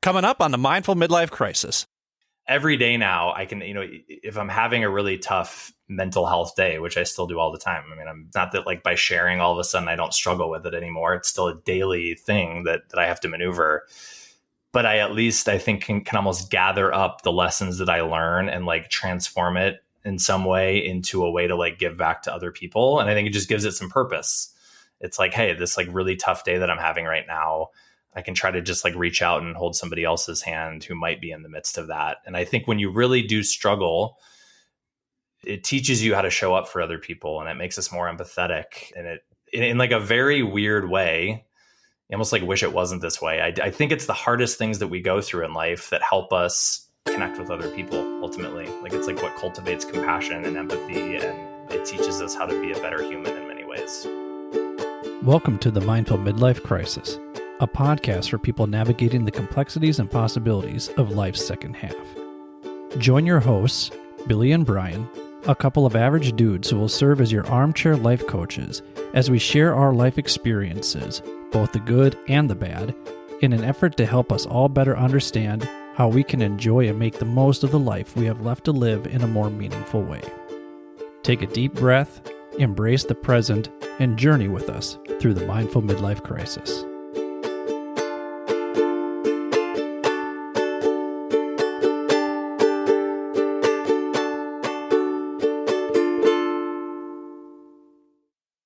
coming up on the Mindful Midlife Crisis. Every day now, I can, if I'm having a really tough mental health day, which I still do all the time. I mean, I'm not that like by sharing all of a sudden I don't struggle with it anymore. It's still a daily thing that I have to maneuver. But I at least, I think, can almost gather up the lessons that I learn and like transform it in some way into a way to like give back to other people. And I think it just gives it some purpose. It's like, hey, this like really tough day that I'm having right now, I can try to just like reach out and hold somebody else's hand who might be in the midst of that. And I think when you really do struggle, it teaches you how to show up for other people, and it makes us more empathetic. And it, in like a very weird way, I almost like wish it wasn't this way. I think it's the hardest things that we go through in life that help us connect with other people ultimately. Like it's like what cultivates compassion and empathy, and it teaches us how to be a better human in many ways. Welcome to the Mindful Midlife Crisis, a podcast for people navigating the complexities and possibilities of life's second half. Join your hosts, Billy and Bryan, a couple of average dudes who will serve as your armchair life coaches as we share our life experiences, both the good and the bad, in an effort to help us all better understand how we can enjoy and make the most of the life we have left to live in a more meaningful way. Take a deep breath, embrace the present, and journey with us through the Mindful Midlife Crisis.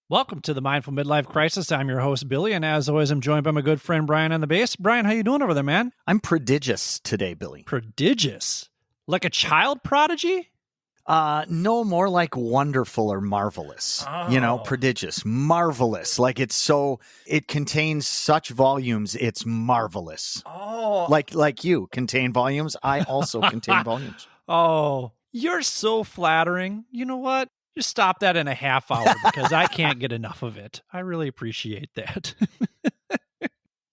Welcome to the Mindful Midlife Crisis. I'm your host, Billy, and as always, I'm joined by my good friend, Bryan, on the bass. Bryan, how you doing over there, man? I'm prodigious today, Billy. Prodigious? Like a child prodigy? No, more like wonderful or marvelous. Oh. Prodigious, marvelous. Like it contains such volumes, it's marvelous. Oh. Like you contain volumes, I also contain volumes. Oh, you're so flattering. You know what? Just stop that in a half hour because I can't get enough of it. I really appreciate that.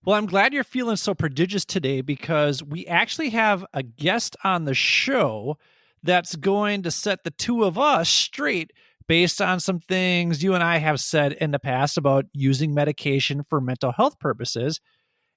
Well, I'm glad you're feeling so prodigious today because we actually have a guest on the show that's going to set the two of us straight based on some things you and I have said in the past about using medication for mental health purposes.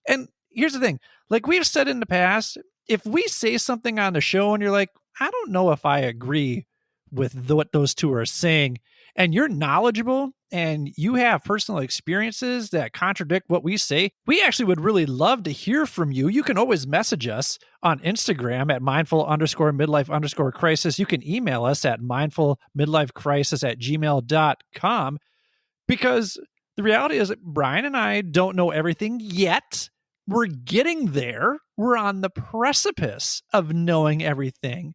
And here's the thing, like we've said in the past, if we say something on the show and you're like, I don't know if I agree with what those two are saying, and you're knowledgeable and you have personal experiences that contradict what we say, we actually would really love to hear from you. You can always message us on Instagram at mindful_midlife_crisis. You can email us at mindfulmidlifecrisis@gmail.com, because the reality is that Bryan and I don't know everything yet. We're getting there. We're on the precipice of knowing everything,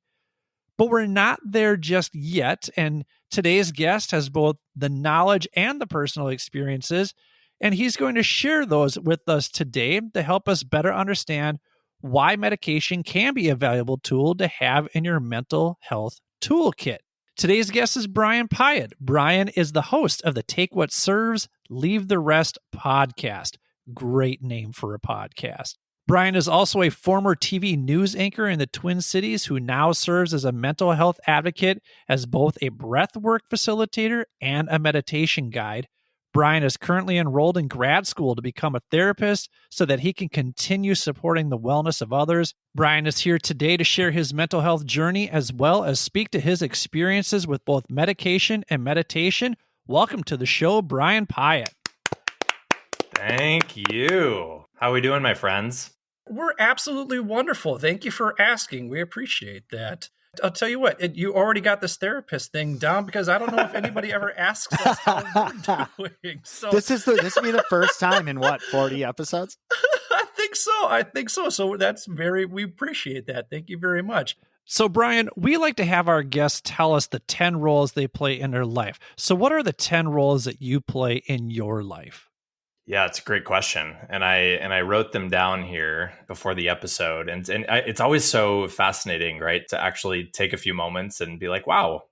but we're not there just yet. And today's guest has both the knowledge and the personal experiences, and he's going to share those with us today to help us better understand why medication can be a valuable tool to have in your mental health toolkit. Today's guest is Bryan Piatt. Bryan is the host of the Take What Serves, Leave the Rest podcast. Great name for a podcast. Bryan is also a former TV news anchor in the Twin Cities who now serves as a mental health advocate as both a breathwork facilitator and a meditation guide. Bryan is currently enrolled in grad school to become a therapist so that he can continue supporting the wellness of others. Bryan is here today to share his mental health journey as well as speak to his experiences with both medication and meditation. Welcome to the show, Bryan Piatt. Thank you. How are we doing, my friends? We're absolutely wonderful. Thank you for asking. We appreciate that. I'll tell you what, you already got this therapist thing down because I don't know if anybody ever asks us how we're doing. So This will be the first time in 40 episodes? I think so. So we appreciate that. Thank you very much. So Bryan, we like to have our guests tell us the 10 roles they play in their life. So what are the 10 roles that you play in your life? Yeah, it's a great question. And I wrote them down here before the episode. And it's always so fascinating, right? To actually take a few moments and be like, wow,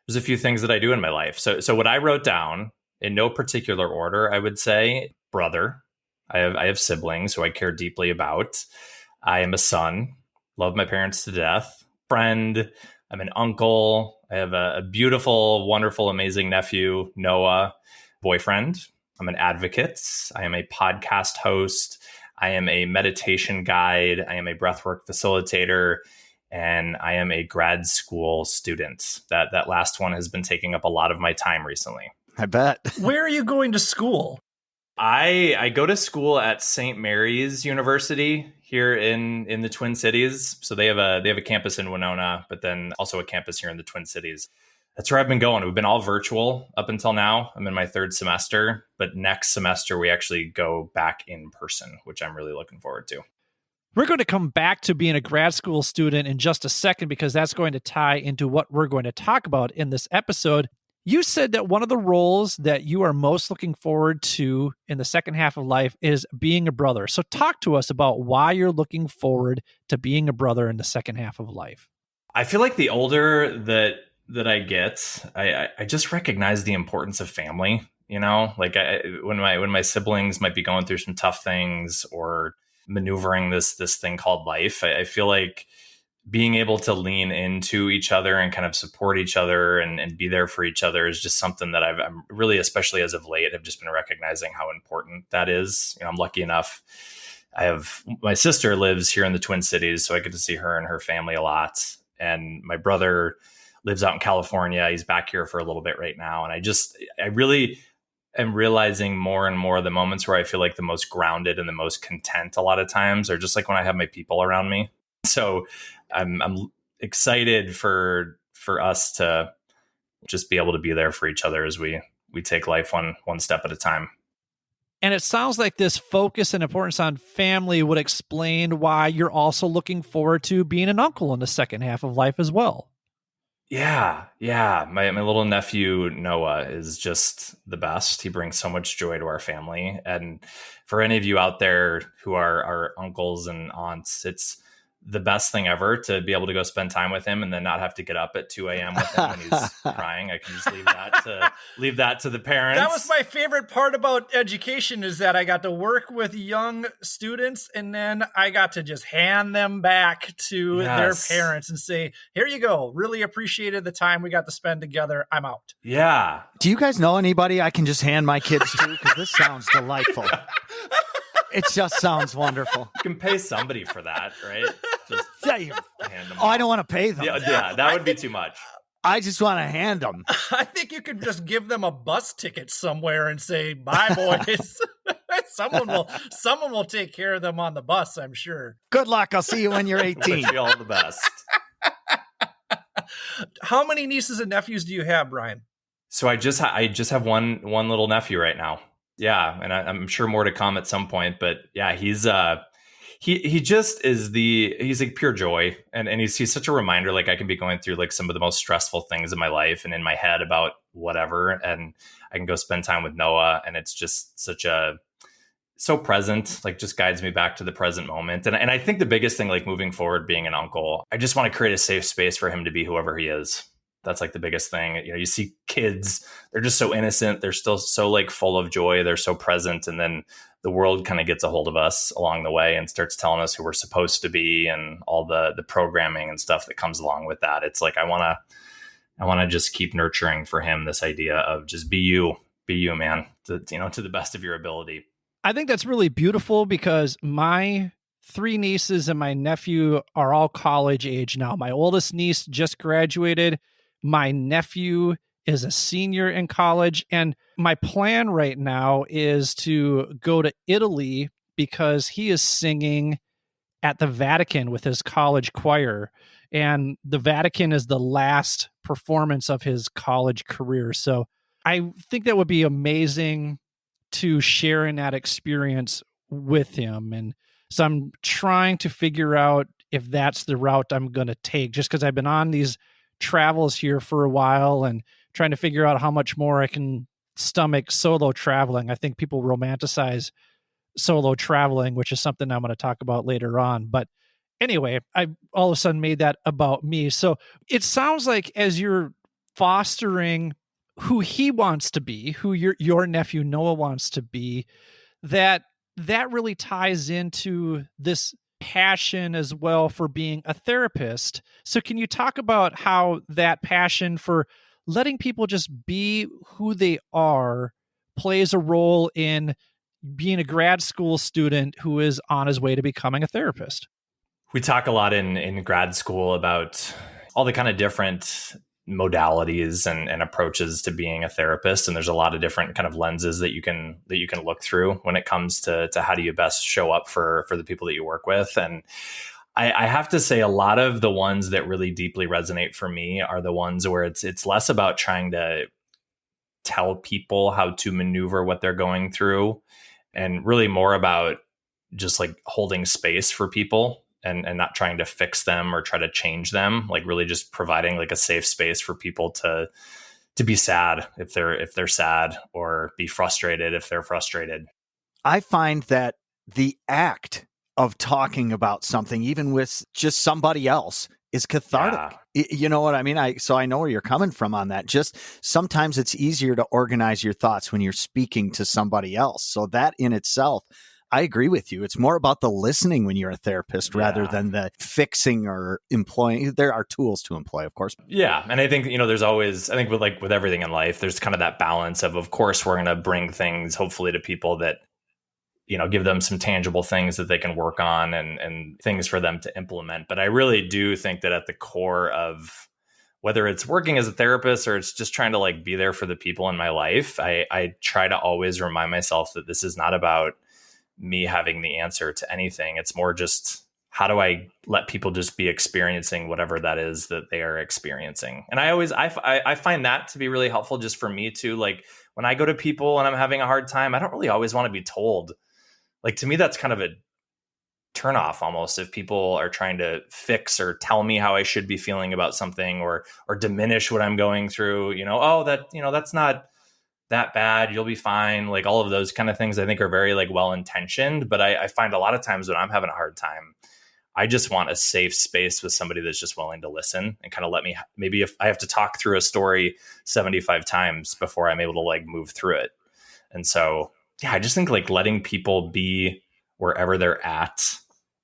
there's a few things that I do in my life. So what I wrote down in no particular order, I would say brother. I have siblings who I care deeply about. I am a son, love my parents to death. Friend, I'm an uncle. I have a beautiful, wonderful, amazing nephew, Noah. Boyfriend. I'm an advocate. I am a podcast host. I am a meditation guide. I am a breathwork facilitator, and I am a grad school student. That last one has been taking up a lot of my time recently. I bet. Where are you going to school? I go to school at St. Mary's University here in the Twin Cities. So they have a campus in Winona, but then also a campus here in the Twin Cities. That's where I've been going. We've been all virtual up until now. I'm in my third semester, but next semester we actually go back in person, which I'm really looking forward to. We're going to come back to being a grad school student in just a second, because that's going to tie into what we're going to talk about in this episode. You said that one of the roles that you are most looking forward to in the second half of life is being a brother. So talk to us about why you're looking forward to being a brother in the second half of life. I feel like the older that I get, I just recognize the importance of family. You know, like when my siblings might be going through some tough things or maneuvering this thing called life, I feel like being able to lean into each other and kind of support each other and be there for each other is just something that I'm really, especially as of late, have just been recognizing how important that is. You know, I'm lucky enough. My sister lives here in the Twin Cities, so I get to see her and her family a lot. And my brother lives out in California. He's back here for a little bit right now. And I really am realizing more and more the moments where I feel like the most grounded and the most content a lot of times are just like when I have my people around me. So I'm excited for us to just be able to be there for each other as we take life one step at a time. And it sounds like this focus and importance on family would explain why you're also looking forward to being an uncle in the second half of life as well. Yeah. My little nephew, Noah, is just the best. He brings so much joy to our family. And for any of you out there who are our uncles and aunts, it's the best thing ever to be able to go spend time with him and then not have to get up at 2 a.m. with him when he's crying. I can just leave that to the parents. That was my favorite part about education, is that I got to work with young students and then I got to just hand them back to their parents and say, here you go. Really appreciated the time we got to spend together. I'm out. Yeah. Do you guys know anybody I can just hand my kids to? Because this sounds delightful. It just sounds wonderful. You can pay somebody for that, right? Just hand them I don't want to pay them. Yeah, that would be too much. I just want to hand them. I think you could just give them a bus ticket somewhere and say, bye, boys. Someone will take care of them on the bus, I'm sure. Good luck. I'll see you when you're 18. Wish you all the best. How many nieces and nephews do you have, Bryan? So I just have one little nephew right now. Yeah, and I'm sure more to come at some point. But yeah, he's he just is he's like pure joy, and he's such a reminder. Like I can be going through like some of the most stressful things in my life and in my head about whatever, and I can go spend time with Noah, and it's just so present, like just guides me back to the present moment. And I think the biggest thing, like moving forward, being an uncle, I just want to create a safe space for him to be whoever he is. That's like the biggest thing. You know, you see kids, they're just so innocent. They're still so like full of joy. They're so present. And then the world kind of gets a hold of us along the way and starts telling us who we're supposed to be and all the programming and stuff that comes along with that. It's like, I want to just keep nurturing for him this idea of just be you, man, to the best of your ability. I think that's really beautiful because my 3 nieces and my nephew are all college age now. My oldest niece just graduated. My nephew is a senior in college, and my plan right now is to go to Italy because he is singing at the Vatican with his college choir, and the Vatican is the last performance of his college career. So I think that would be amazing to share in that experience with him. And so I'm trying to figure out if that's the route I'm going to take, just because I've been on these travels here for a while and trying to figure out how much more I can stomach solo traveling. I think people romanticize solo traveling, which is something I'm going to talk about later on. But anyway, I all of a sudden made that about me. So it sounds like as you're fostering who he wants to be, who your nephew Noah wants to be, that really ties into this passion as well for being a therapist. So can you talk about how that passion for letting people just be who they are plays a role in being a grad school student who is on his way to becoming a therapist? We talk a lot in grad school about all the kind of different modalities and approaches to being a therapist. And there's a lot of different kind of lenses that you can look through when it comes to how do you best show up for the people that you work with. And I have to say a lot of the ones that really deeply resonate for me are the ones where it's less about trying to tell people how to maneuver what they're going through and really more about just like holding space for people and not trying to fix them or try to change them, like really just providing like a safe space for people to be sad if they're sad, or be frustrated if they're frustrated. I find that the act of talking about something, even with just somebody else, is cathartic. Yeah. You know what I mean? So I know where you're coming from on that. Just sometimes it's easier to organize your thoughts when you're speaking to somebody else. So that in itself, I agree with you. It's more about the listening when you're a therapist rather than the fixing or employing. There are tools to employ, of course. Yeah. And I think, there's always, I think with everything in life, there's kind of that balance of course, we're going to bring things hopefully to people that, give them some tangible things that they can work on and things for them to implement. But I really do think that at the core of whether it's working as a therapist or it's just trying to like be there for the people in my life, I try to always remind myself that this is not about me having the answer to anything. It's more just how do I let people just be experiencing whatever that is that they are experiencing. And I find that to be really helpful just for me too. Like when I go to people and I'm having a hard time, I don't really always want to be told. Like to me, that's kind of a turnoff almost if people are trying to fix or tell me how I should be feeling about something or diminish what I'm going through, that's not that bad, you'll be fine. Like all of those kind of things I think are very like well-intentioned, but I find a lot of times when I'm having a hard time, I just want a safe space with somebody that's just willing to listen and kind of let me, maybe if I have to talk through a story 75 times before I'm able to like move through it. And so, yeah, I just think like letting people be wherever they're at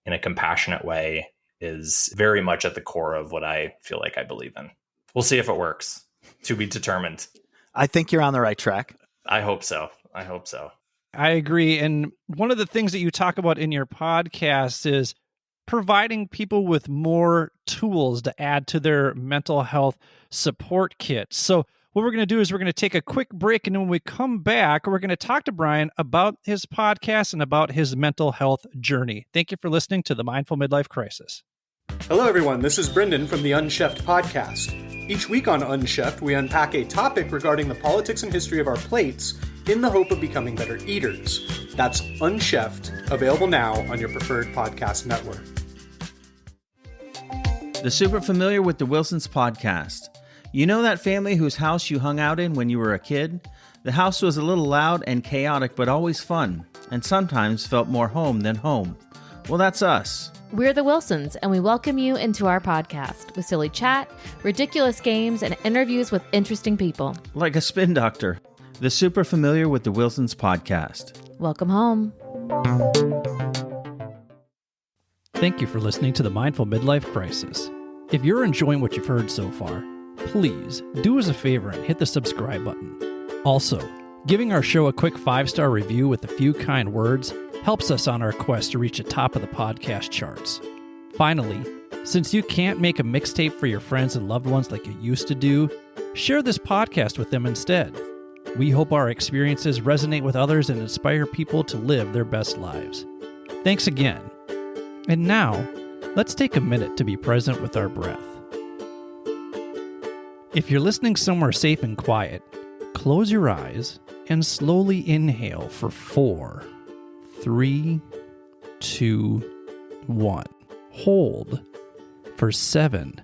in a compassionate way is very much at the core of what I feel like I believe in. We'll see if it works. To be determined. I think you're on the right track. I hope so. I agree. And one of the things that you talk about in your podcast is providing people with more tools to add to their mental health support kit. So what we're going to do is we're going to take a quick break. And then when we come back, we're going to talk to Bryan about his podcast and about his mental health journey. Thank you for listening to the Mindful Midlife Crisis. Hello, everyone. This is Brendan from the Unchefed podcast. Each week on Unchefed, we unpack a topic regarding the politics and history of our plates in the hope of becoming better eaters. That's Unchefed, available now on your preferred podcast network. The Super Familiar with the Wilsons podcast. You know that family whose house you hung out in when you were a kid? The house was a little loud and chaotic, but always fun, and sometimes felt more home than home. Well, that's us. We're the Wilsons, and we welcome you into our podcast with silly chat, ridiculous games, and interviews with interesting people. Like a spin doctor. The Super Familiar with the Wilsons podcast. Welcome home. Thank you for listening to the Mindful Midlife Crisis. If you're enjoying what you've heard so far, please do us a favor and hit the subscribe button. Also, giving our show a quick 5-star review with a few kind words helps us on our quest to reach the top of the podcast charts. Finally, since you can't make a mixtape for your friends and loved ones like you used to do, share this podcast with them instead. We hope our experiences resonate with others and inspire people to live their best lives. Thanks again. And now, let's take a minute to be present with our breath. If you're listening somewhere safe and quiet, close your eyes and slowly inhale for 4, 3, 2, 1. Hold for 7,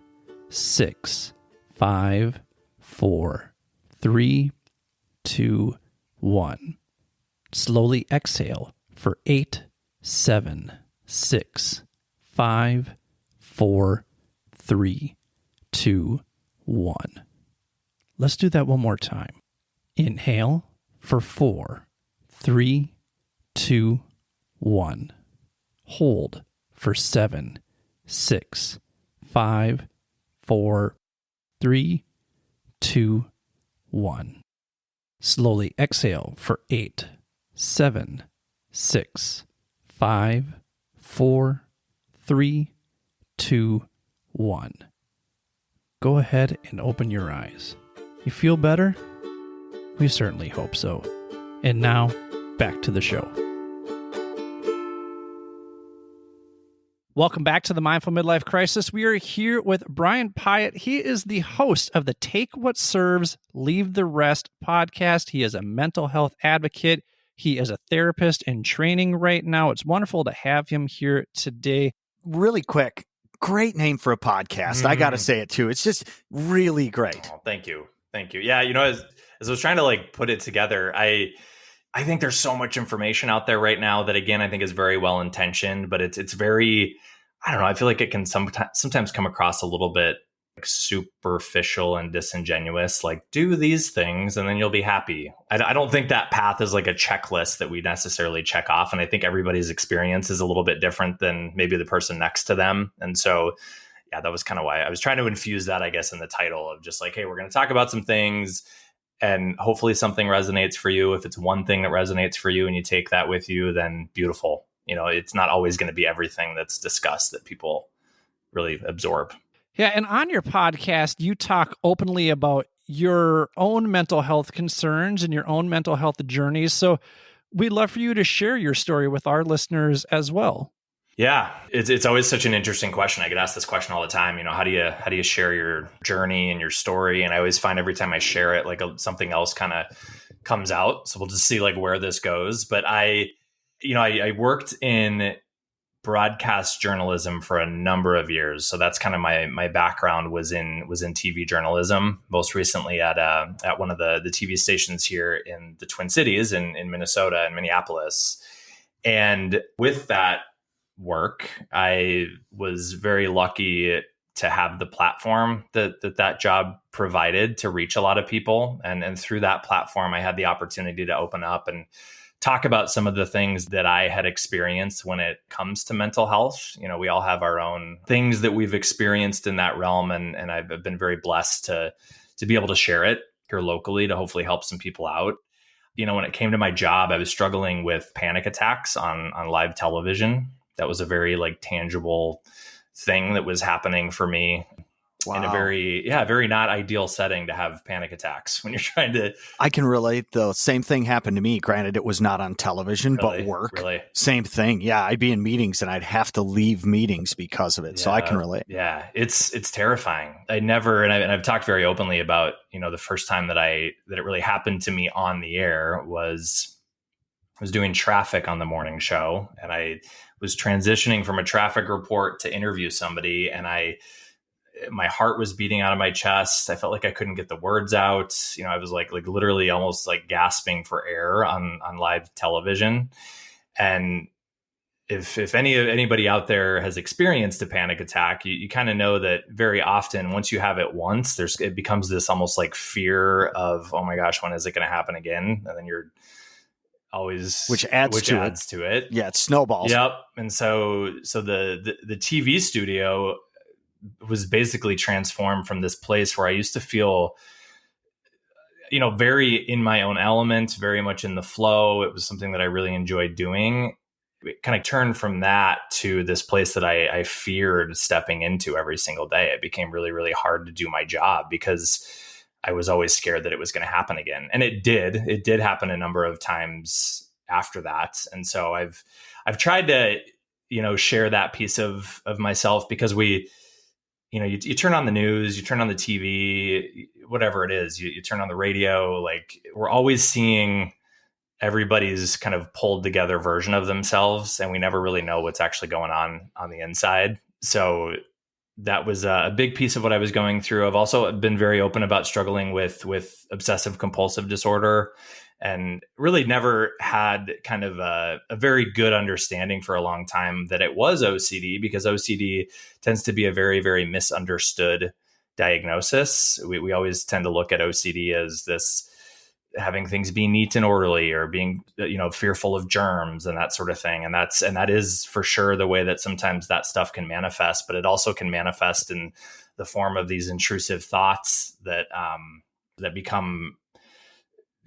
6, 5, 4, 3, 2, 1. Slowly exhale for 8, 7, 6, 5, 4, 3, 2, 1. Let's do that one more time. Inhale for 4, 3, 2, 1. Hold for 7, 6, 5, 4, 3, 2, 1. Slowly exhale for 8, 7, 6, 5, 4, 3, 2, 1. Go ahead and open your eyes. You feel better? We certainly hope so. And now, back to the show. Welcome back to the Mindful Midlife Crisis. We are here with Bryan Piatt. He is the host of the Take What Serves, Leave the Rest podcast. He is a mental health advocate. He is a therapist in training right now. It's wonderful to have him here today. Really quick, great name for a podcast. I got to say it too. It's just really great. Oh, thank you. Thank you. Yeah, as I was trying to put it together, I think there's so much information out there right now that, again, I think is very well intentioned, but it's very, I don't know, I feel like it can sometimes come across a little bit superficial and disingenuous, do these things and then you'll be happy. I don't think that path is a checklist that we necessarily check off. And I think everybody's experience is a little bit different than maybe the person next to them. And so, yeah, that was kind of why I was trying to infuse that, I guess, in the title of just hey, we're going to talk about some things and hopefully something resonates for you. If it's one thing that resonates for you and you take that with you, then beautiful. It's not always going to be everything that's discussed that people really absorb. Yeah, and on your podcast, you talk openly about your own mental health concerns and your own mental health journeys. So we'd love for you to share your story with our listeners as well. Yeah, it's always such an interesting question. I get asked this question all the time. How do you share your journey and your story? And I always find every time I share it, something else kind of comes out. So we'll just see where this goes. But I worked in broadcast journalism for a number of years. So that's kind of my background was in TV journalism, most recently at one of the TV stations here in the Twin Cities in Minnesota and Minneapolis. And with that work, I was very lucky to have the platform that job provided to reach a lot of people. And through that platform, I had the opportunity to open up and talk about some of the things that I had experienced when it comes to mental health. We all have our own things that we've experienced in that realm. And I've been very blessed to be able to share it here locally to hopefully help some people out. When it came to my job, I was struggling with panic attacks on live television. That was a very tangible thing that was happening for me. Wow. In a very not ideal setting to have panic attacks when you're trying to. I can relate though. Same thing happened to me. Granted, it was not on television, but work. Really? Same thing. Yeah. I'd be in meetings and I'd have to leave meetings because of it. Yeah, so I can relate. Yeah. It's terrifying. I've talked very openly about, the first time that it really happened to me on the air was doing traffic on the morning show. And I was transitioning from a traffic report to interview somebody. And my heart was beating out of my chest. I felt like I couldn't get the words out. I was literally almost gasping for air on live television. And if anybody out there has experienced a panic attack, you kind of know that very often once you have it once, it becomes this almost fear of, oh my gosh, when is it going to happen again? And then you're always which adds to it. Yeah, it snowballs. Yep. And so the TV studio was basically transformed from this place where I used to feel, very in my own element, very much in the flow. It was something that I really enjoyed doing. It kind of turned from that to this place that I feared stepping into every single day. It became really, really hard to do my job because I was always scared that it was going to happen again. And it did happen a number of times after that. And so I've tried to, share that piece of myself because you turn on the news, you turn on the TV, whatever it is, you turn on the radio, we're always seeing everybody's kind of pulled together version of themselves. And we never really know what's actually going on the inside. So that was a big piece of what I was going through. I've also been very open about struggling with obsessive compulsive disorder and really never had kind of a very good understanding for a long time that it was OCD, because OCD tends to be a very, very misunderstood diagnosis. We always tend to look at OCD as this having things be neat and orderly, or being, fearful of germs and that sort of thing. And that is for sure the way that sometimes that stuff can manifest, but it also can manifest in the form of these intrusive thoughts that become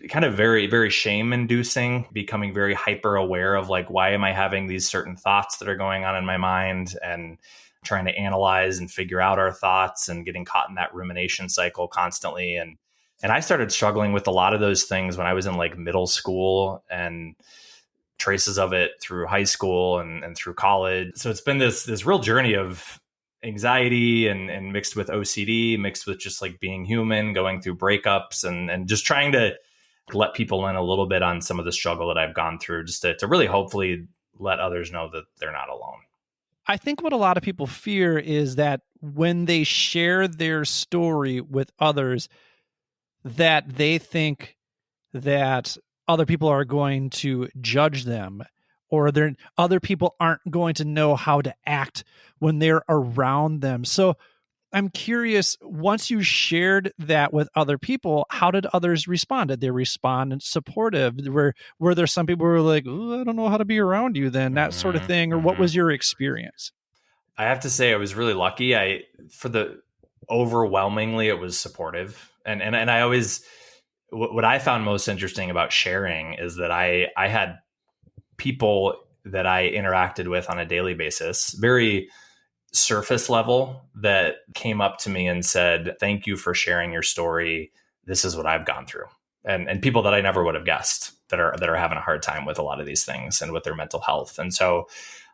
kind of very, very shame inducing, becoming very hyper aware of like, why am I having these certain thoughts that are going on in my mind, and trying to analyze and figure out our thoughts and getting caught in that rumination cycle constantly. And I started struggling with a lot of those things when I was in like middle school, and traces of it through high school and through college. So it's been this real journey of anxiety and mixed with OCD, mixed with just like being human, going through breakups and just trying to let people in a little bit on some of the struggle that I've gone through, just to really hopefully let others know that they're not alone. I think what a lot of people fear is that when they share their story with others, that they think that other people are going to judge them, or other people aren't going to know how to act when they're around them. So I'm curious, once you shared that with other people, how did others respond? Did they respond and supportive? Were there some people who were like, "Ooh, I don't know how to be around you then," that sort of thing? Or what was your experience? I have to say I was really lucky. Overwhelmingly, it was supportive. And I always, what I found most interesting about sharing is that I had people that I interacted with on a daily basis, very surface level, that came up to me and said, "Thank you for sharing your story. This is what I've gone through." And people that I never would have guessed that are having a hard time with a lot of these things and with their mental health. And so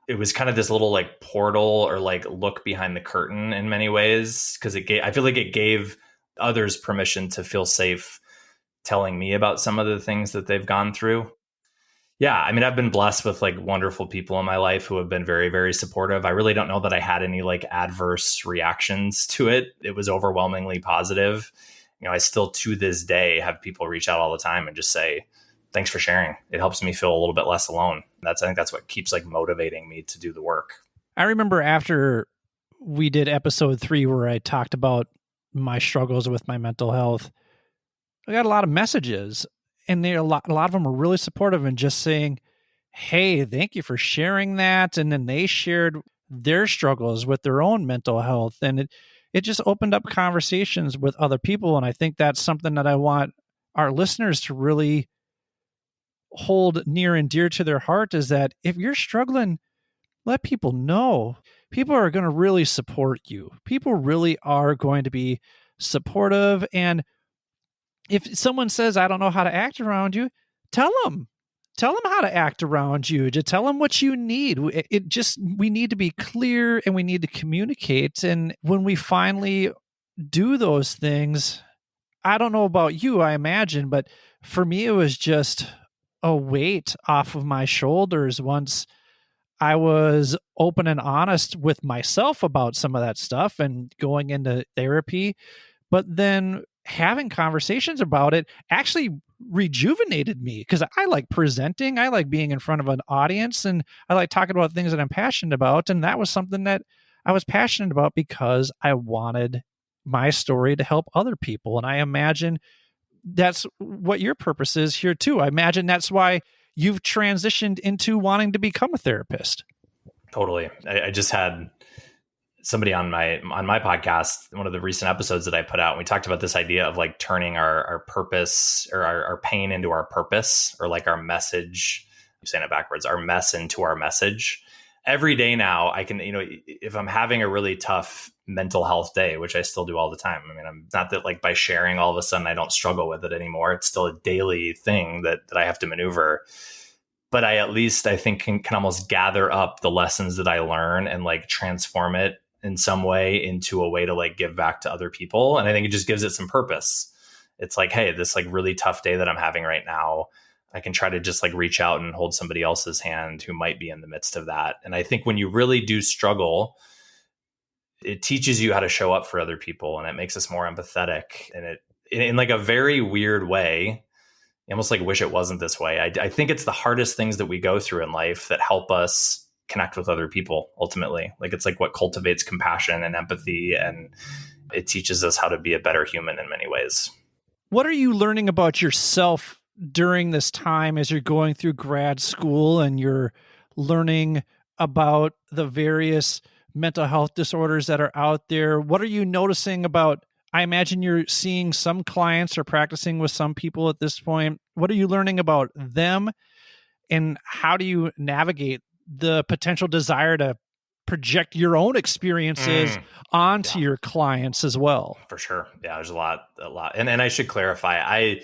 it was kind of this little like portal or like look behind the curtain in many ways, because I feel like it gave others permission to feel safe telling me about some of the things that they've gone through. Yeah, I mean, I've been blessed with like wonderful people in my life who have been very, very supportive. I really don't know that I had any like adverse reactions to it. It was overwhelmingly positive. I still to this day have people reach out all the time and just say, "Thanks for sharing. It helps me feel a little bit less alone." I think that's what keeps like motivating me to do the work. I remember after we did episode 3, where I talked about my struggles with my mental health, I got a lot of messages, and a lot of them were really supportive and just saying, "Hey, thank you for sharing that." And then they shared their struggles with their own mental health. And it just opened up conversations with other people. And I think that's something that I want our listeners to really hold near and dear to their heart, is that if you're struggling, let people know. People are going to really support you. People really are going to be supportive. And if someone says, "I don't know how to act around you," tell them how to act around you. Just tell them what you need. We need to be clear, and we need to communicate. And when we finally do those things, I don't know about you, I imagine, but for me, it was just a weight off of my shoulders once I was open and honest with myself about some of that stuff and going into therapy. But then having conversations about it actually rejuvenated me, because I like presenting. I like being in front of an audience, and I like talking about things that I'm passionate about. And that was something that I was passionate about because I wanted my story to help other people. And I imagine that's what your purpose is here too. I imagine that's why you've transitioned into wanting to become a therapist. Totally. I just had somebody on my podcast, one of the recent episodes that I put out, and we talked about this idea of like turning our purpose or our pain into our purpose, or like our message, I'm saying it backwards, our mess into our message. Every day now I can, if I'm having a really tough mental health day, which I still do all the time. I mean, I'm not that like by sharing all of a sudden I don't struggle with it anymore. It's still a daily thing that I have to maneuver. But I at least, I think, can almost gather up the lessons that I learn and like transform it in some way into a way to like give back to other people. And I think it just gives it some purpose. It's like, hey, this like really tough day that I'm having right now, I can try to just like reach out and hold somebody else's hand who might be in the midst of that. And I think when you really do struggle, it teaches you how to show up for other people, and it makes us more empathetic. And it, in like a very weird way, I almost like wish it wasn't this way. I think it's the hardest things that we go through in life that help us connect with other people ultimately. Like it's like what cultivates compassion and empathy, and it teaches us how to be a better human in many ways. What are you learning about yourself during this time as you're going through grad school and you're learning about the various mental health disorders that are out there? What are you noticing about I imagine you're seeing some clients or practicing with some people at this point. What are you learning about them, and how do you navigate the potential desire to project your own experiences onto your clients as well? For sure. Yeah, there's a lot. And I should clarify,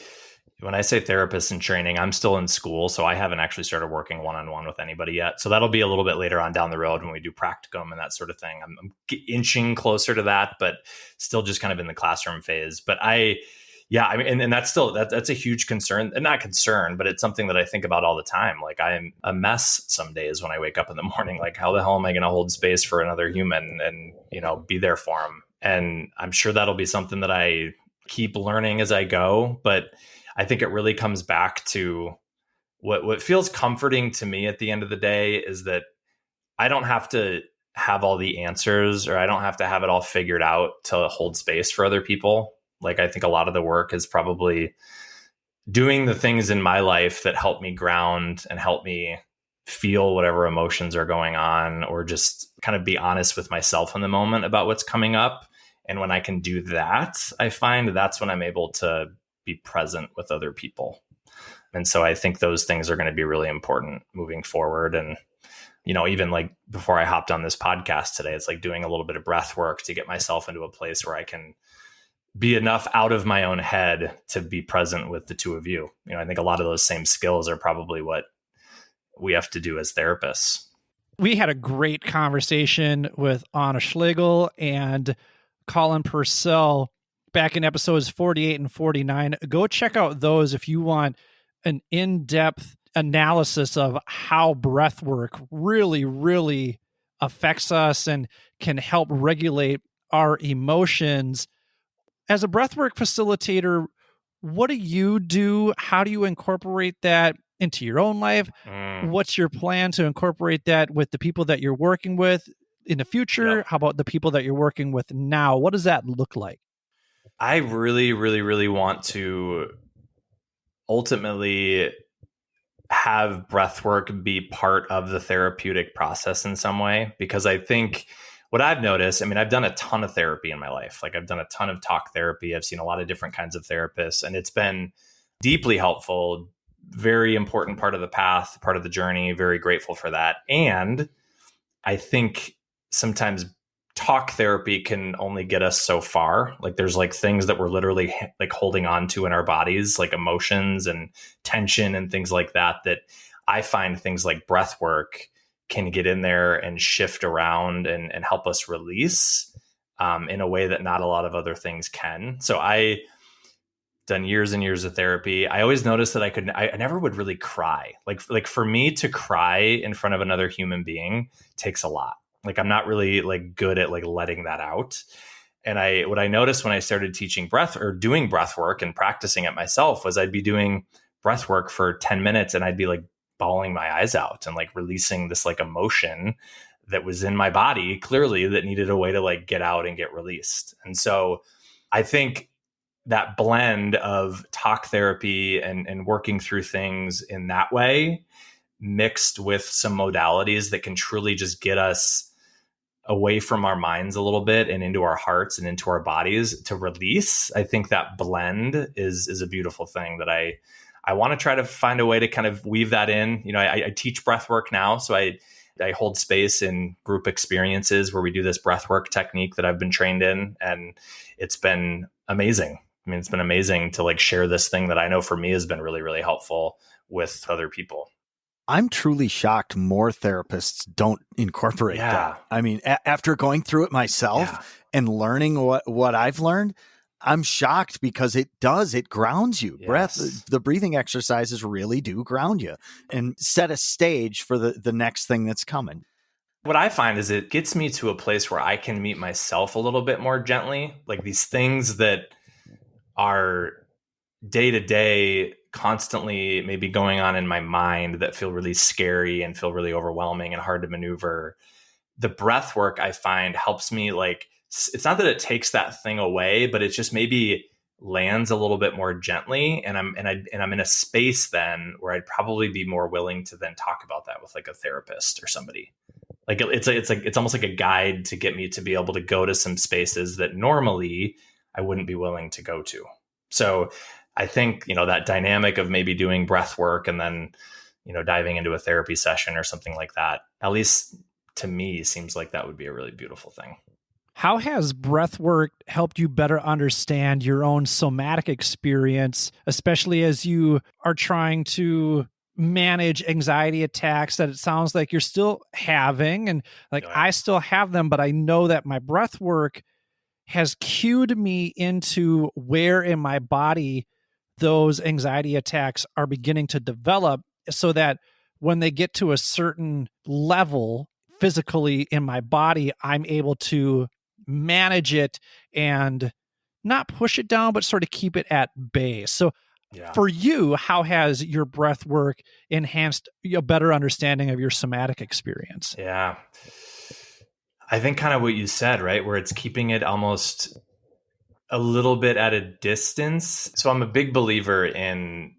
when I say therapist in training, I'm still in school, so I haven't actually started working one-on-one with anybody yet. So that'll be a little bit later on down the road when we do practicum and that sort of thing. I'm inching closer to that, but still just kind of in the classroom phase. But and that's still, that's a huge concern, and not concern, but it's something that I think about all the time. Like, I'm a mess some days when I wake up in the morning. Like, how the hell am I going to hold space for another human and, be there for them? And I'm sure that'll be something that I keep learning as I go. But I think it really comes back to what feels comforting to me at the end of the day is that I don't have to have all the answers, or I don't have to have it all figured out to hold space for other people. Like, I think a lot of the work is probably doing the things in my life that help me ground and help me feel whatever emotions are going on, or just kind of be honest with myself in the moment about what's coming up. And when I can do that, I find that's when I'm able to be present with other people. And so I think those things are going to be really important moving forward. And, even like before I hopped on this podcast today, it's like doing a little bit of breath work to get myself into a place where I can be enough out of my own head to be present with the two of you. I think a lot of those same skills are probably what we have to do as therapists. We had a great conversation with Anna Schlegel and Colin Purcell back in episodes 48 and 49. Go check out those if you want an in-depth analysis of how breath work really, really affects us and can help regulate our emotions. As a breathwork facilitator, what do you do? How do you incorporate that into your own life? What's your plan to incorporate that with the people that you're working with in the future? Yep. How about the people that you're working with now? What does that look like? I really, really, really want to ultimately have breathwork be part of the therapeutic process in some way, because I think what I've noticed, I've done a ton of therapy in my life. Like, I've done a ton of talk therapy. I've seen a lot of different kinds of therapists, and it's been deeply helpful, very important part of the path, part of the journey, very grateful for that. And I think sometimes talk therapy can only get us so far. Like, there's like things that we're literally like holding on to in our bodies, like emotions and tension and things like that, that I find things like breath work can get in there and shift around and help us release in a way that not a lot of other things can. So I done years and years of therapy. I always noticed that I never would really cry. Like for me to cry in front of another human being takes a lot. Like, I'm not really like good at like letting that out. And what I noticed when I started teaching doing breath work and practicing it myself was I'd be doing breath work for 10 minutes and I'd be like bawling my eyes out and like releasing this like emotion that was in my body clearly that needed a way to like get out and get released. And so I think that blend of talk therapy and working through things in that way, mixed with some modalities that can truly just get us away from our minds a little bit and into our hearts and into our bodies to release. I think that blend is a beautiful thing that I want to try to find a way to kind of weave that in. I teach breath work now. So I hold space in group experiences where we do this breath work technique that I've been trained in. And it's been amazing. It's been amazing to like share this thing that I know for me has been really, really helpful with other people. I'm truly shocked more therapists don't incorporate that. After going through it myself and learning what I've learned, I'm shocked because it grounds you. Yes. The breathing exercises really do ground you and set a stage for the next thing that's coming. What I find is it gets me to a place where I can meet myself a little bit more gently. Like, these things that are day to day constantly maybe going on in my mind that feel really scary and feel really overwhelming and hard to maneuver. The breath work I find helps me, like, it's not that it takes that thing away, but it just maybe lands a little bit more gently. And I'm in a space then where I'd probably be more willing to then talk about that with like a therapist or somebody. Like, it's almost like a guide to get me to be able to go to some spaces that normally I wouldn't be willing to go to. So I think, that dynamic of maybe doing breath work and then, diving into a therapy session or something like that, at least to me, seems like that would be a really beautiful thing. How has breath work helped you better understand your own somatic experience, especially as you are trying to manage anxiety attacks that it sounds like you're still having? And like, I still have them, but I know that my breath work has cued me into where in my body those anxiety attacks are beginning to develop, so that when they get to a certain level physically in my body, I'm able to manage it and not push it down, but sort of keep it at bay. So for you, how has your breath work enhanced a better understanding of your somatic experience? Yeah. I think kind of what you said, right? Where it's keeping it almost a little bit at a distance. So I'm a big believer in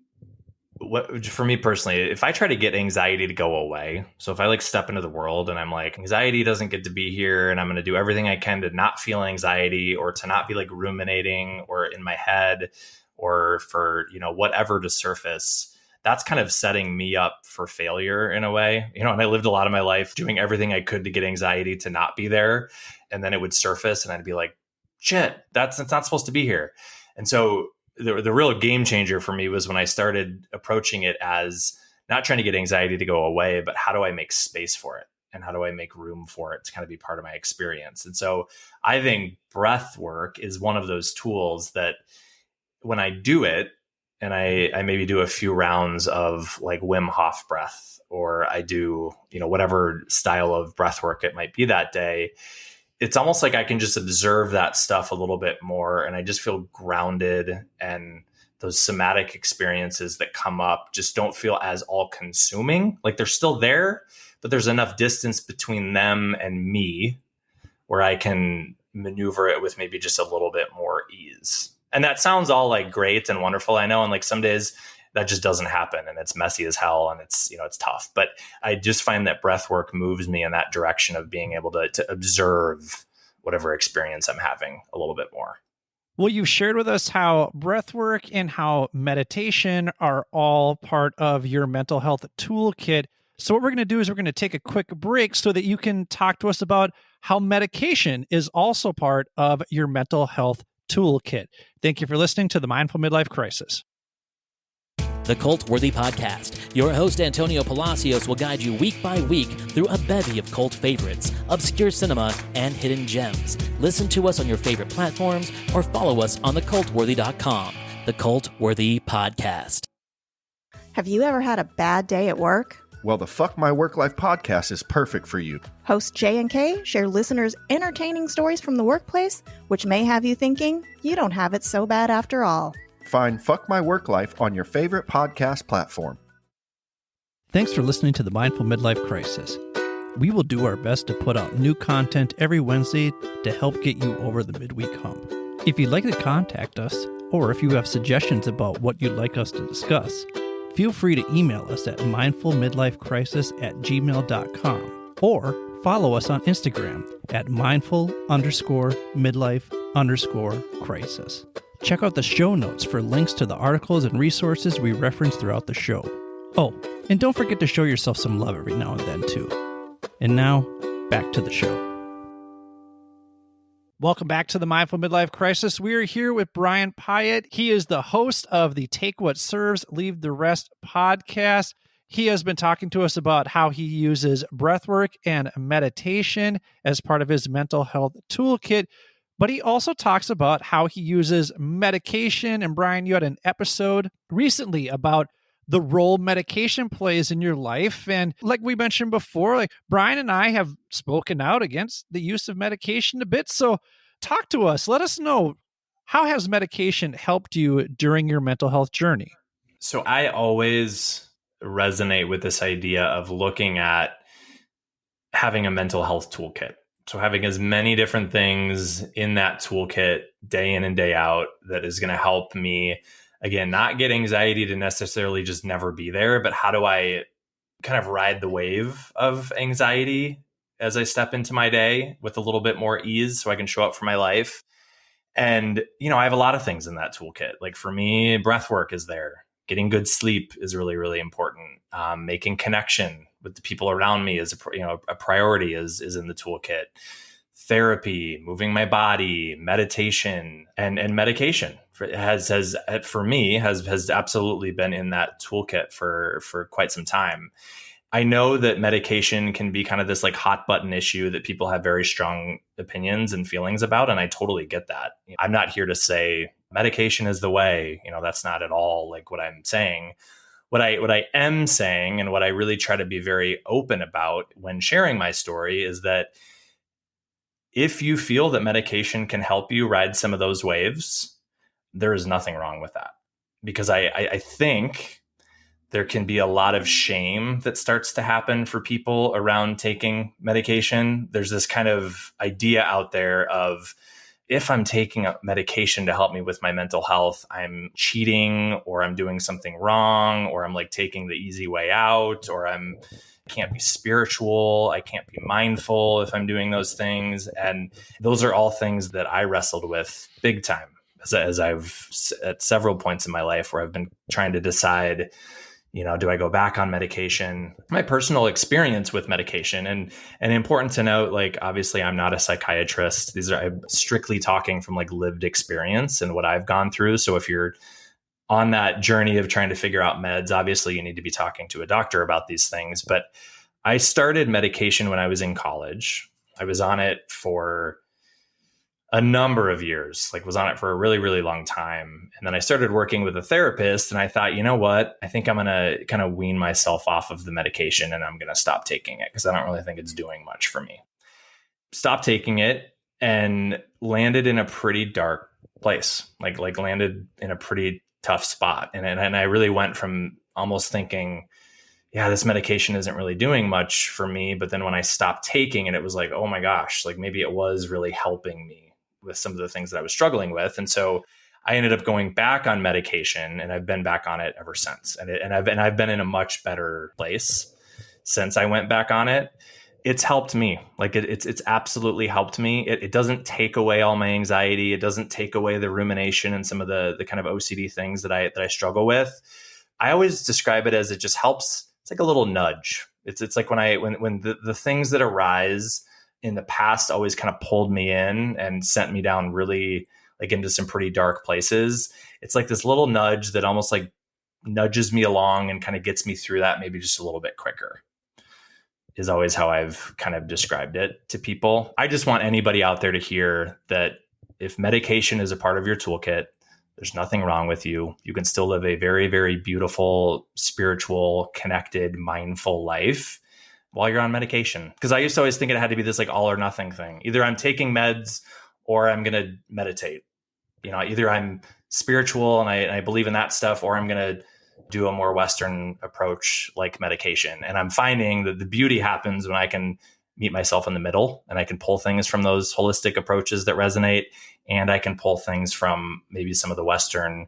what, for me personally, if I try to get anxiety to go away, so if I like step into the world and I'm like, anxiety doesn't get to be here, and I'm going to do everything I can to not feel anxiety or to not be like ruminating or in my head or for, whatever to surface, that's kind of setting me up for failure in a way. And I lived a lot of my life doing everything I could to get anxiety to not be there. And then it would surface and I'd be like, shit, that's not supposed to be here. And so the real game changer for me was when I started approaching it as not trying to get anxiety to go away, but how do I make space for it? And how do I make room for it to kind of be part of my experience? And so I think breath work is one of those tools that when I do it, and I maybe do a few rounds of like Wim Hof breath, or I do, whatever style of breath work it might be that day, it's almost like I can just observe that stuff a little bit more. And I just feel grounded, and those somatic experiences that come up just don't feel as all consuming. Like they're still there, but there's enough distance between them and me where I can maneuver it with maybe just a little bit more ease. And that sounds all like great and wonderful, I know. And like some days that just doesn't happen and it's messy as hell and it's, it's tough. But I just find that breath work moves me in that direction of being able to observe whatever experience I'm having a little bit more. Well, you've shared with us how breath work and how meditation are all part of your mental health toolkit. So what we're going to do is we're going to take a quick break so that you can talk to us about how medication is also part of your mental health toolkit. Thank you for listening to the Mindful Midlife Crisis. The Cult-Worthy Podcast. Your host, Antonio Palacios, will guide you week by week through a bevy of cult favorites, obscure cinema, and hidden gems. Listen to us on your favorite platforms or follow us on thecultworthy.com. The Cult-Worthy Podcast. Have you ever had a bad day at work? Well, the Fuck My Work Life podcast is perfect for you. Hosts Jay and Kay share listeners' entertaining stories from the workplace, which may have you thinking you don't have it so bad after all. Find Fuck My Work Life on your favorite podcast platform. Thanks for listening to the Mindful Midlife Crisis. We will do our best to put out new content every Wednesday to help get you over the midweek hump. If you'd like to contact us, or if you have suggestions about what you'd like us to discuss, feel free to email us at mindfulmidlifecrisis@gmail.com or follow us on Instagram at mindful_midlife_crisis. Check out the show notes for links to the articles and resources we reference throughout the show. Oh, and don't forget to show yourself some love every now and then, too. And now, back to the show. Welcome back to the Mindful Midlife Crisis. We are here with Bryan Piatt. He is the host of the Take What Serves, Leave the Rest podcast. He has been talking to us about how he uses breathwork and meditation as part of his mental health toolkit. But he also talks about how he uses medication. And Bryan, you had an episode recently about the role medication plays in your life. And like we mentioned before, like Bryan and I have spoken out against the use of medication a bit. So talk to us. Let us know, how has medication helped you during your mental health journey? So I always resonate with this idea of looking at having a mental health toolkit. So having as many different things in that toolkit day in and day out that is going to help me, again, not get anxiety to necessarily just never be there, but how do I kind of ride the wave of anxiety as I step into my day with a little bit more ease so I can show up for my life? And, I have a lot of things in that toolkit. Like for me, breath work is there. Getting good sleep is really, really important. Making connection with the people around me is a priority is in the toolkit. Therapy, moving my body, meditation, and medication has for me has absolutely been in that toolkit for quite some time. I know that medication can be kind of this like hot button issue that people have very strong opinions and feelings about. And I totally get that. I'm not here to say medication is the way, that's not at all like what I'm saying. What I am saying, and what I really try to be very open about when sharing my story, is that if you feel that medication can help you ride some of those waves, there is nothing wrong with that. Because I think there can be a lot of shame that starts to happen for people around taking medication. There's this kind of idea out there of, if I'm taking a medication to help me with my mental health, I'm cheating, or I'm doing something wrong, or I'm like taking the easy way out, or I can't be spiritual, I can't be mindful if I'm doing those things. And those are all things that I wrestled with big time as I've at several points in my life where I've been trying to decide, do I go back on medication? My personal experience with medication, and important to note, like, obviously I'm not a psychiatrist. I'm strictly talking from like lived experience and what I've gone through. So if you're on that journey of trying to figure out meds, obviously you need to be talking to a doctor about these things. But I started medication when I was in college. I was on it for a number of years, was on it for a really, really long time. And then I started working with a therapist, and I thought, you know what, I think I'm going to kind of wean myself off of the medication, and I'm going to stop taking it because I don't really think it's doing much for me. Stopped taking it and landed in a pretty dark place, like landed in a pretty tough spot. And I really went from almost thinking, yeah, this medication isn't really doing much for me. But then when I stopped taking it, it was like, oh my gosh, like maybe it was really helping me with some of the things that I was struggling with. And so I ended up going back on medication, and I've been back on it ever since. And I've been in a much better place since I went back on it. It's helped me. Like it's absolutely helped me. It doesn't take away all my anxiety. It doesn't take away the rumination and some of the kind of OCD things that I struggle with. I always describe it as, it just helps. It's like a little nudge. It's like when the things that arise in the past always kind of pulled me in and sent me down really like into some pretty dark places. It's like this little nudge that almost like nudges me along and kind of gets me through that maybe just a little bit quicker, is always how I've kind of described it to people. I just want anybody out there to hear that if medication is a part of your toolkit, there's nothing wrong with you. You can still live a very, very beautiful, spiritual, connected, mindful life while you're on medication. Because I used to always think it had to be this like all or nothing thing. Either I'm taking meds or I'm going to meditate. Either I'm spiritual and I believe in that stuff, or I'm going to do a more Western approach like medication. And I'm finding that the beauty happens when I can meet myself in the middle, and I can pull things from those holistic approaches that resonate, and I can pull things from maybe some of the Western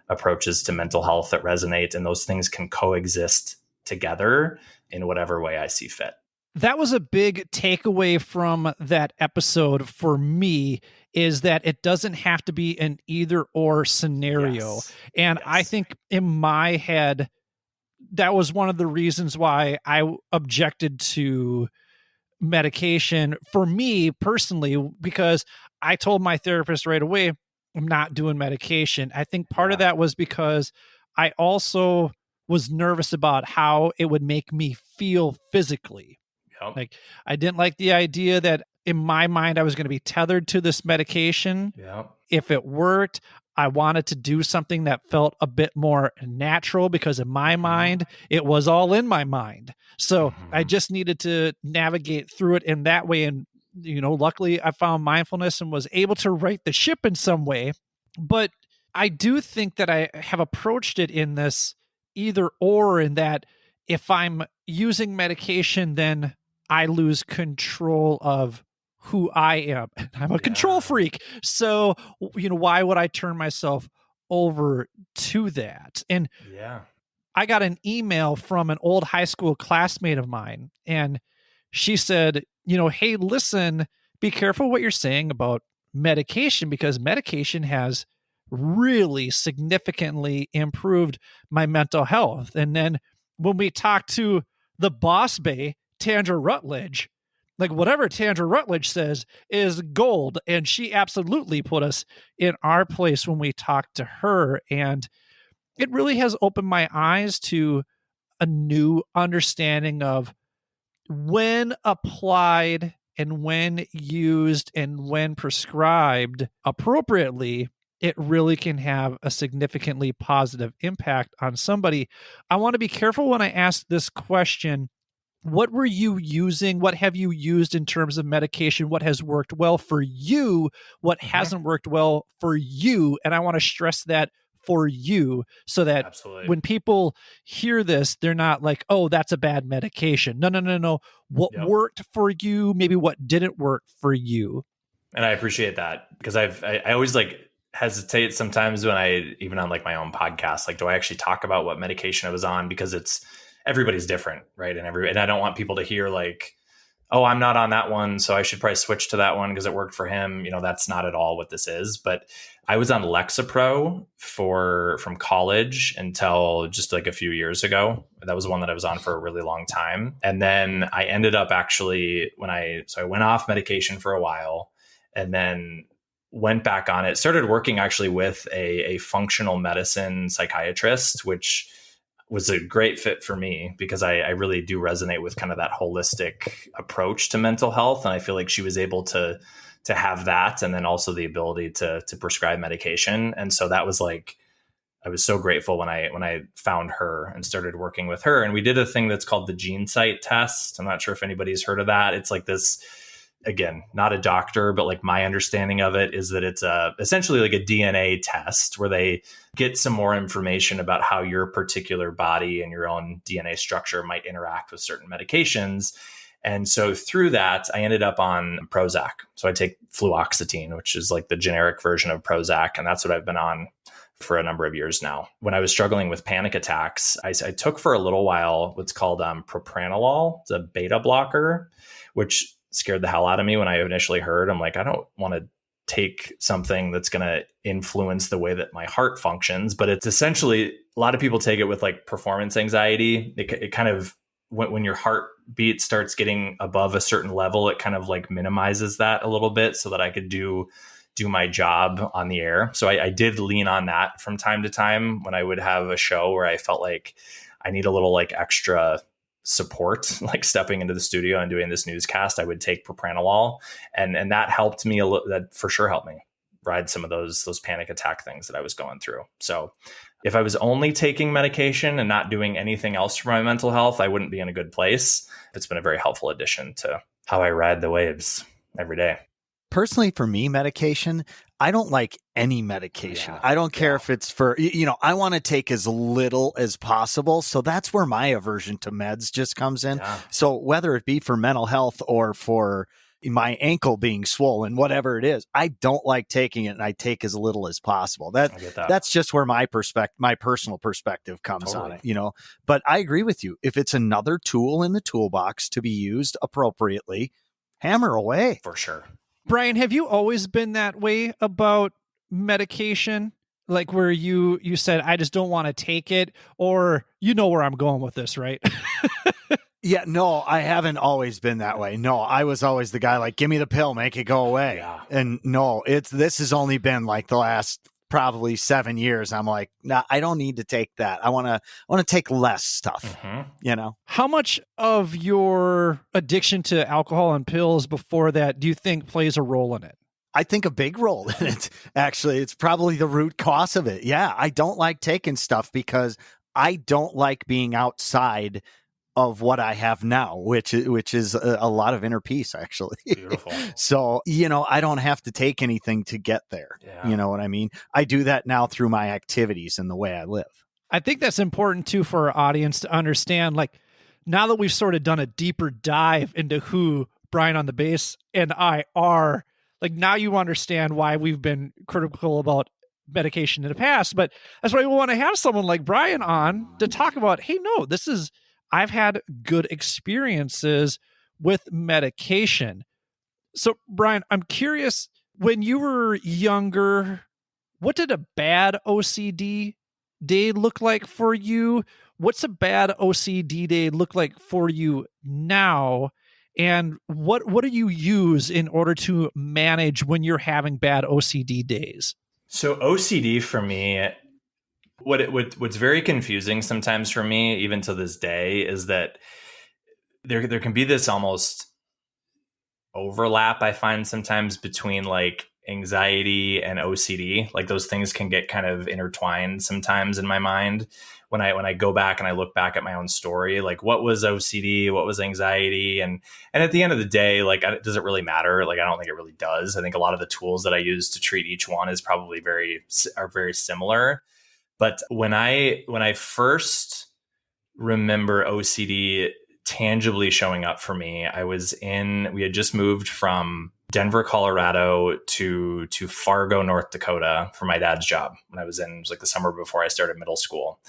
approaches to mental health that resonate, and those things can coexist together in whatever way I see fit. That was a big takeaway from that episode for me, is that it doesn't have to be an either or scenario. Yes. And Yes. I think in my head, that was one of the reasons why I objected to medication for me personally, because I told my therapist right away, I'm not doing medication. I think part of that was because I also was nervous about how it would make me feel physically. Yep. Like, I didn't like the idea that in my mind, I was going to be tethered to this medication. Yep. If it worked, I wanted to do something that felt a bit more natural, because in my mind, it was all in my mind. So I just needed to navigate through it in that way. And, luckily I found mindfulness and was able to right the ship in some way. But I do think that I have approached it in this either or, in that if I'm using medication, then I lose control of who I am. I'm a control freak. So, why would I turn myself over to that? And I got an email from an old high school classmate of mine, and she said, hey, listen, be careful what you're saying about medication, because medication has really significantly improved my mental health. And then when we talk to the boss bae, Tandra Rutledge, like whatever Tandra Rutledge says is gold. And she absolutely put us in our place when we talked to her. And it really has opened my eyes to a new understanding of when applied and when used and when prescribed appropriately, it really can have a significantly positive impact on somebody. I want to be careful when I ask this question. What were you using? What have you used in terms of medication? What has worked well for you? What hasn't worked well for you? And I want to stress that for you, so that Absolutely. when people hear this, they're not like, oh, that's a bad medication. No. What worked for you, maybe what didn't work for you. And I appreciate that, because I always like hesitate sometimes when I, even on like my own podcast, like, do I actually talk about what medication I was on? Because everybody's different, right? And I don't want people to hear like, oh, I'm not on that one, so I should probably switch to that one because it worked for him. That's not at all what this is. But I was on Lexapro from college until just like a few years ago. That was the one that I was on for a really long time. And then I ended up actually I went off medication for a while and then went back on it, started working actually with a functional medicine psychiatrist, which was a great fit for me because I really do resonate with kind of that holistic approach to mental health. And I feel like she was able to have that, and then also the ability to prescribe medication. And so that was like, I was so grateful when I found her and started working with her. And we did a thing that's called the GeneSight test. I'm not sure if anybody's heard of that. It's like this, again, not a doctor, but like my understanding of it is that it's essentially like a DNA test where they get some more information about how your particular body and your own DNA structure might interact with certain medications. And so through that, I ended up on Prozac. So I take fluoxetine, which is like the generic version of Prozac. And that's what I've been on for a number of years now. When I was struggling with panic attacks, I took for a little while what's called propranolol. It's a beta blocker, which scared the hell out of me when I initially heard. I'm like, I don't want to take something that's going to influence the way that my heart functions. But it's essentially, a lot of people take it with like performance anxiety. It kind of, when your heartbeat starts getting above a certain level, it kind of like minimizes that a little bit so that I could do my job on the air. So I did lean on that from time to time when I would have a show where I felt like I need a little like extra support, like stepping into the studio and doing this newscast. I would take propranolol, and that helped me that for sure helped me ride some of those panic attack things that I was going through. So if I was only taking medication and not doing anything else for my mental health, I wouldn't be in a good place. It's been a very helpful addition to how I ride the waves every day. Personally, for me, medication, I don't like any medication. Yeah. I don't care if it's for, I want to take as little as possible. So that's where my aversion to meds just comes in. Yeah. So whether it be for mental health or for my ankle being swollen, whatever it is, I don't like taking it, and I take as little as possible. I get that. That's just where my personal perspective comes on it, But I agree with you. If it's another tool in the toolbox to be used appropriately, hammer away. For sure. Bryan, have you always been that way about medication? Like where you said, I just don't want to take it, or you know where I'm going with this, right? Yeah, no, I haven't always been that way. No, I was always the guy like, give me the pill, make it go away. Yeah. And no, this has only been like the last probably 7 years. I'm like, nah, I don't need to take that. I want to take less stuff, How much of your addiction to alcohol and pills before that do you think plays a role in it? I think a big role in it. Actually, it's probably the root cause of it. Yeah, I don't like taking stuff because I don't like being outside of what I have now, which is a lot of inner peace, actually. Beautiful. So, I don't have to take anything to get there. Yeah. You know what I mean? I do that now through my activities and the way I live. I think that's important too for our audience to understand, like, now that we've sort of done a deeper dive into who Bryan on the bass and I are, like, now you understand why we've been critical about medication in the past. But that's why we want to have someone like Bryan on to talk about, hey, no, I've had good experiences with medication. So, Bryan, I'm curious, When you were younger, what did a bad OCD day look like for you? What's a bad OCD day look like for you now? And what do you use in order to manage when you're having bad OCD days? So OCD for me, what's very confusing sometimes for me, even to this day, is that there can be this almost overlap I find sometimes between like anxiety and OCD. Like those things can get kind of intertwined sometimes in my mind when I go back and I look back at my own story, like what was OCD, what was anxiety, and at the end of the day, like does it really matter? Like I don't think it really does. I think a lot of the tools that I use to treat each one is probably very similar. But when I first remember OCD tangibly showing up for me, we had just moved from Denver, Colorado to Fargo, North Dakota for my dad's job when it was like the summer before I started middle school.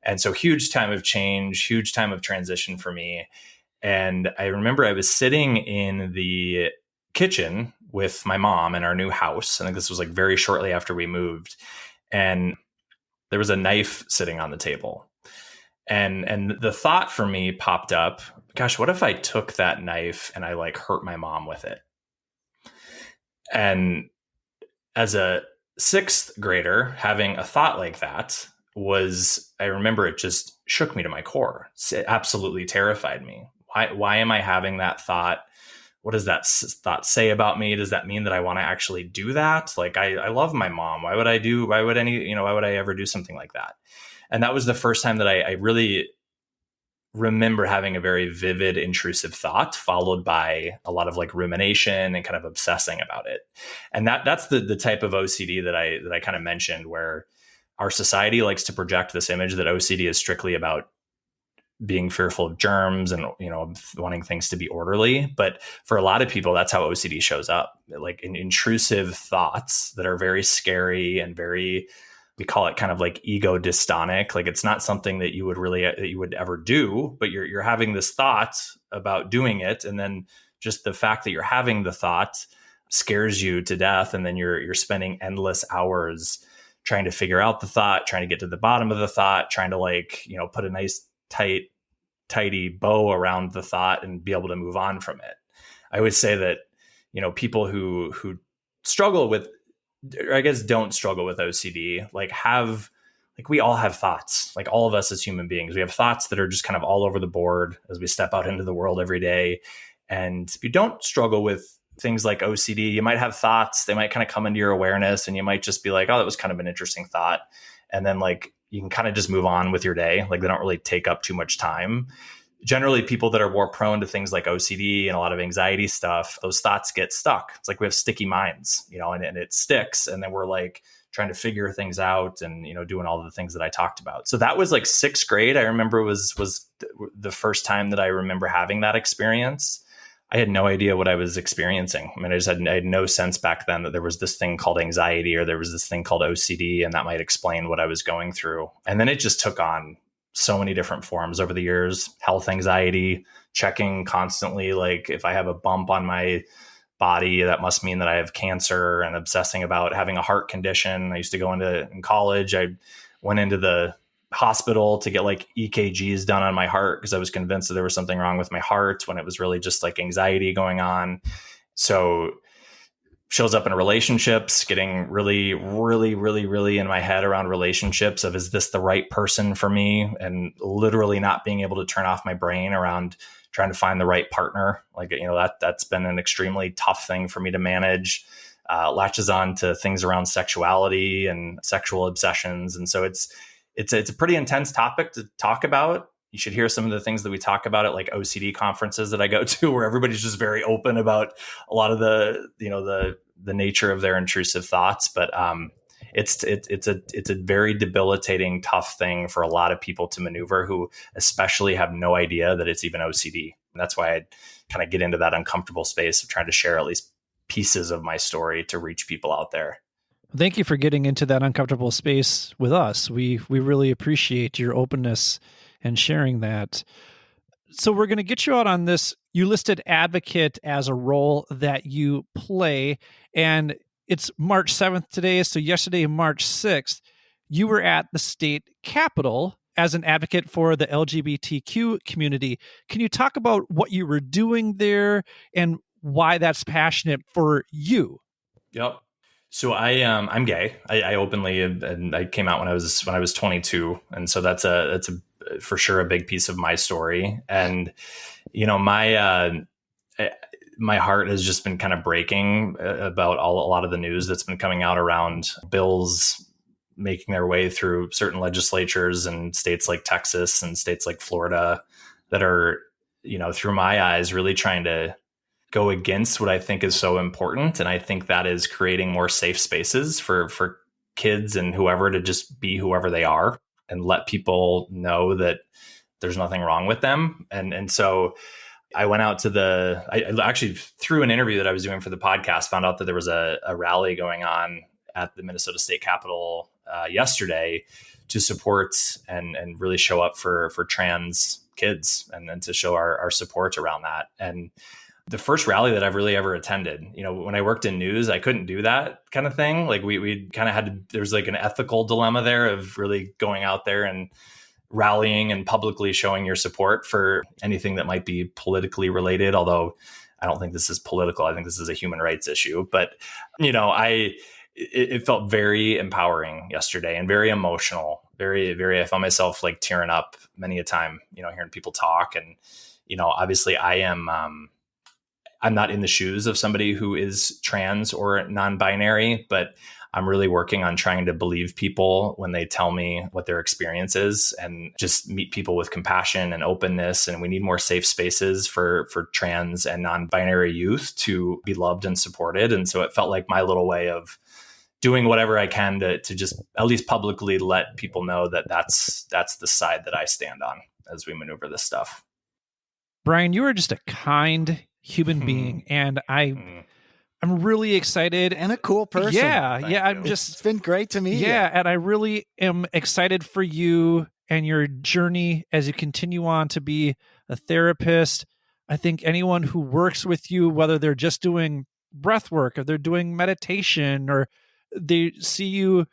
And so huge time of change, huge time of transition for me. And I remember I was sitting in the kitchen with my mom in our new house. I think this was like very shortly after we moved. And there was a knife sitting on the table. And the thought for me popped up, gosh, what if I took that knife and I like hurt my mom with it? And as a sixth grader, having a thought like that I remember it just shook me to my core. It absolutely terrified me. Why am I having that thought? What does that thought say about me? Does that mean that I want to actually do that? Like, I love my mom. Why would I ever do something like that? And that was the first time that I really remember having a very vivid, intrusive thought followed by a lot of like rumination and kind of obsessing about it. And that's the type of OCD that I kind of mentioned, where our society likes to project this image that OCD is strictly about being fearful of germs and, wanting things to be orderly. But for a lot of people, that's how OCD shows up, like intrusive thoughts that are very scary and we call it kind of like ego dystonic. Like it's not something that you would ever do, but you're having this thought about doing it. And then just the fact that you're having the thought scares you to death. And then you're spending endless hours trying to figure out the thought, trying to get to the bottom of the thought, trying to put a nice tidy bow around the thought and be able to move on from it. I would say that, people who struggle with, or I guess don't struggle with OCD, we all have thoughts, like all of us as human beings, we have thoughts that are just kind of all over the board as we step out into the world every day. And if you don't struggle with things like OCD, you might have thoughts, they might kind of come into your awareness and you might just be like, oh, that was kind of an interesting thought. And then you can kind of just move on with your day. Like they don't really take up too much time. Generally, people that are more prone to things like OCD and a lot of anxiety stuff, those thoughts get stuck. It's like we have sticky minds, and it sticks. And then we're like trying to figure things out and, doing all the things that I talked about. So that was like sixth grade. I remember was the first time that I remember having that experience. I had no idea what I was experiencing. I mean, I had no sense back then that there was this thing called anxiety or there was this thing called OCD, and that might explain what I was going through. And then it just took on so many different forms over the years. Health anxiety, checking constantly, like if I have a bump on my body, that must mean that I have cancer, and obsessing about having a heart condition. I used to go in college, I went into the hospital to get like EKGs done on my heart because I was convinced that there was something wrong with my heart when it was really just like anxiety going on. So shows up in relationships, getting really, really, really, really in my head around relationships of, is this the right person for me? And literally not being able to turn off my brain around trying to find the right partner. Like, that's been an extremely tough thing for me to manage. Latches on to things around sexuality and sexual obsessions. And so it's a pretty intense topic to talk about. You should hear some of the things that we talk about at like OCD conferences that I go to, where everybody's just very open about a lot of the nature of their intrusive thoughts. But it's a very debilitating, tough thing for a lot of people to maneuver, who especially have no idea that it's even OCD. And that's why I kind of get into that uncomfortable space of trying to share at least pieces of my story to reach people out there. Thank you for getting into that uncomfortable space with us. We really appreciate your openness and sharing that. So we're going to get you out on this. You listed advocate as a role that you play, and it's March 7th today. So yesterday, March 6th, you were at the state capitol as an advocate for the LGBTQ community. Can you talk about what you were doing there and why that's passionate for you? Yep. So I'm gay. I openly, and I came out when I was 22, and so that's for sure a big piece of my story. And my heart has just been kind of breaking about a lot of the news that's been coming out around bills making their way through certain legislatures in states like Texas and states like Florida that are, through my eyes, really trying to go against what I think is so important. And I think that is creating more safe spaces for kids and whoever to just be whoever they are and let people know that there's nothing wrong with them. And so I went out to I actually, through an interview that I was doing for the podcast, found out that there was a rally going on at the Minnesota State Capitol yesterday to support and really show up for trans kids and to show our support around that. And the first rally that I've really ever attended, when I worked in news, I couldn't do that kind of thing. Like we kind of had to, there's like an ethical dilemma there of really going out there and rallying and publicly showing your support for anything that might be politically related. Although I don't think this is political. I think this is a human rights issue. But, it felt very empowering yesterday and very emotional, very, very, I found myself like tearing up many a time, hearing people talk. And, obviously I'm not in the shoes of somebody who is trans or non-binary, but I'm really working on trying to believe people when they tell me what their experience is and just meet people with compassion and openness. And we need more safe spaces for trans and non-binary youth to be loved and supported. And so it felt like my little way of doing whatever I can to just at least publicly let people know that that's the side that I stand on as we maneuver this stuff. Bryan, you are just a kind human being, and I'm really excited. And a cool person. Yeah. It's been great to meet you. Yeah, and I really am excited for you and your journey as you continue on to be a therapist. I think anyone who works with you, whether they're just doing breath work, or they're doing meditation, or they see you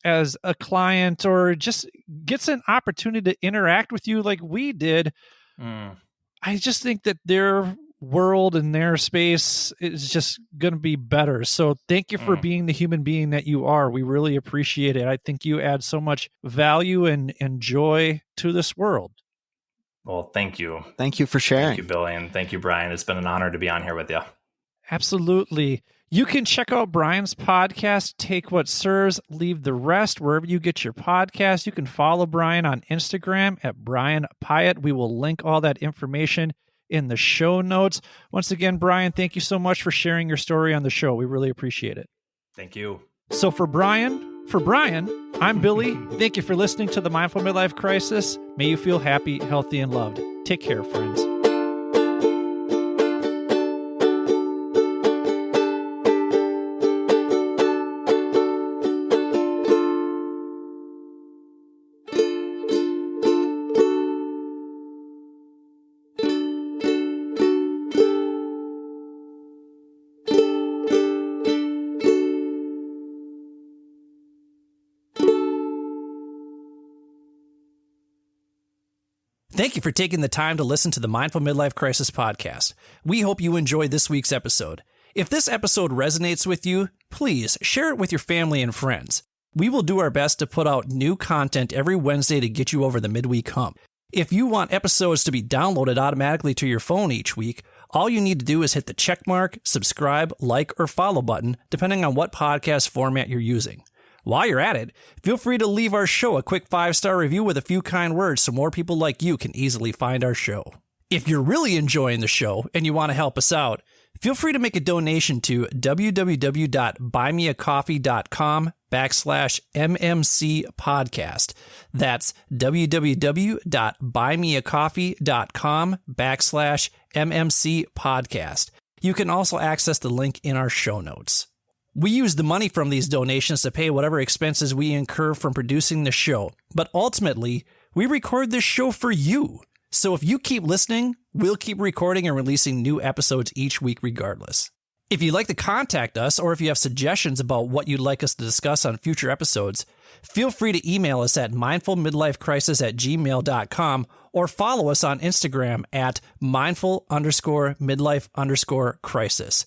as a client, or just gets an opportunity to interact with you like we did, I just think that their world and their space is just going to be better. So thank you for being the human being that you are. We really appreciate it. I think you add so much value and joy to this world. Well, thank you. Thank you for sharing. Thank you, Billy. And thank you, Bryan. It's been an honor to be on here with you. Absolutely. You can check out Bryan's podcast, Take What Serves, Leave the Rest, wherever you get your podcast. You can follow Bryan on Instagram at Bryan Piatt. We will link all that information in the show notes. Once again, Bryan, thank you so much for sharing your story on the show. We really appreciate it. Thank you. So for Bryan, I'm Billy. Thank you for listening to the Mindful Midlife Crisis. May you feel happy, healthy, and loved. Take care, friends. Thank you for taking the time to listen to the Mindful Midlife Crisis podcast. We hope you enjoyed this week's episode. If this episode resonates with you, please share it with your family and friends. We will do our best to put out new content every Wednesday to get you over the midweek hump. If you want episodes to be downloaded automatically to your phone each week, all you need to do is hit the checkmark, subscribe, like, or follow button, depending on what podcast format you're using. While you're at it, feel free to leave our show a quick 5-star review with a few kind words so more people like you can easily find our show. If you're really enjoying the show and you want to help us out, feel free to make a donation to www.buymeacoffee.com/MMC podcast. That's www.buymeacoffee.com/MMC podcast. You can also access the link in our show notes. We use the money from these donations to pay whatever expenses we incur from producing the show, but ultimately, we record this show for you. So if you keep listening, we'll keep recording and releasing new episodes each week regardless. If you'd like to contact us, or if you have suggestions about what you'd like us to discuss on future episodes, feel free to email us at mindfulmidlifecrisis@gmail.com or follow us on Instagram at mindful_midlife_crisis.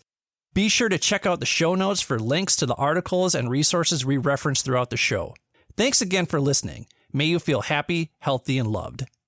Be sure to check out the show notes for links to the articles and resources we reference throughout the show. Thanks again for listening. May you feel happy, healthy, and loved.